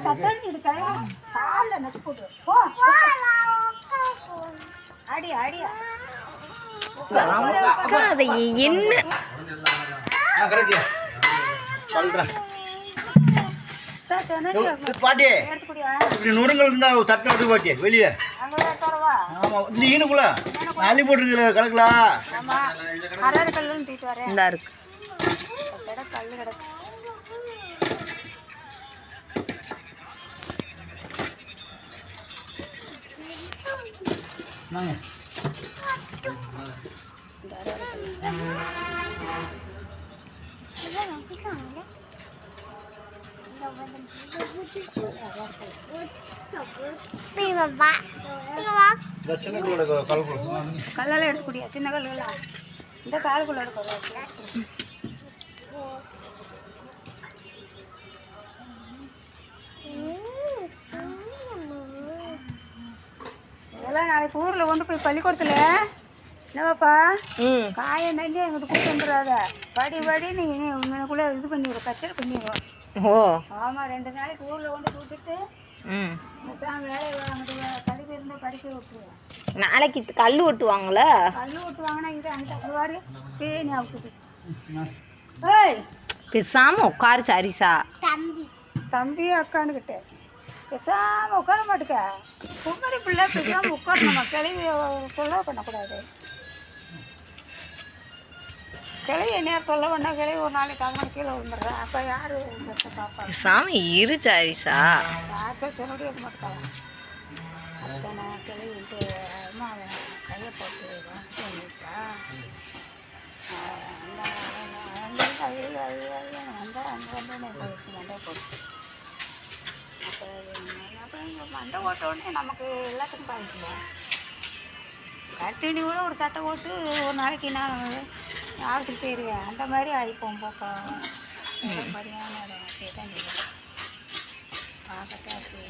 கட்டணி இருக்கா கால்ல நச்சு போட்டு போ அடி அடியா அது என்ன சொல்றேன் பாட்டி இப்படி நுறுங்கள் இருந்தா தட்டை எடுத்து பாட்டி வெளியே ஆமா இந்த ஈனுக்குள்ள அள்ளி போட்டுருக்குற கிடக்குலா இந்த இருக்கு கல்லு கிடக்கு கல்லெல்லாம் எடுத்துக்கூடியா சின்ன கல்லுலாம் இந்த காலுக்குள்ள எடுக்க இதெல்லாம் நாளைக்கு ஊரில் கொண்டு போய் பள்ளிக்கூடத்தில் என்னவாப்பா காயம் தண்ணி எங்கிட்ட கூட்டு வந்துடாத படி படி நீ உங்களுக்குள்ளே இது பண்ணிடுவோம் கச்சல் பண்ணிடுவோம். ஓ ஆமாம் 2 நாளைக்கு ஊரில் கொண்டு கூப்பிட்டு வேலையை வாங்கிட்டு படிப்பு இருந்தால் படிக்க விட்டுருவோம். நாளைக்கு கல் ஓட்டுவாங்களா? கல் ஓட்டுவாங்கன்னா இது அந்த வாரி தேனி அவுக்குது. ஏய் பேசாம உட்காரு சரிசா. தம்பி அக்கானுக்கிட்ட பேசாமல் உட்கார மாட்டுக்க. குமரி பிள்ளை பேசாமல் உட்காரணுமா? கிளவி தொல்லை பண்ணக்கூடாது. கிளவி என்ன தொல்லை பண்ணால் கிளவி ஒரு நாளைக்கு அவங்க கீழே விழுந்துடுறேன். அப்போ யார் பார்ப்பா? பேசாம இரு சரிசா. யார் சொல்லிய மாட்டாங்க. அத்தனை கிளவிட்டு அம்மா கையை போட்டு வாங்கிட்டா மண்டை போட்டு அப்புறம் மண்டை ஓட்ட உடனே நமக்கு எல்லாத்துக்கும் பாதிக்கலாம். கருத்தண்டி கூட ஒரு சட்டை போட்டு ஒரு நாளைக்கு நான் ஆஃபீஸுக்கு போயிருவேன். அந்த மாதிரி ஆகிப்போம் போக்கா. சரியான இடம் அப்படிதான் பார்க்கட்டா அப்படி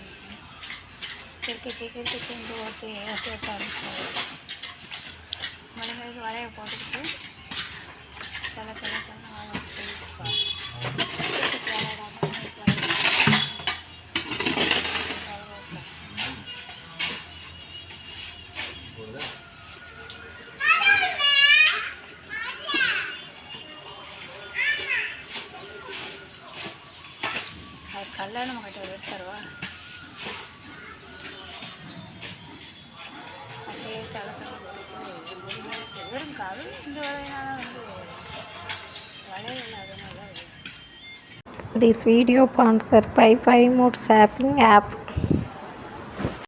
கிரிக்கெட்டு ஓட்டி பேச ஆரம்பிச்சாரு. மணிகளுக்கு வளைய போட்டுக்கிட்டு சில கல்யாணம் நம்ம கிட்ட எடுத்துருவா அப்படியே வெறும் கல் இந்த வேலையினால வளையல் அதனால. This video sponsored by Mood Shopping app.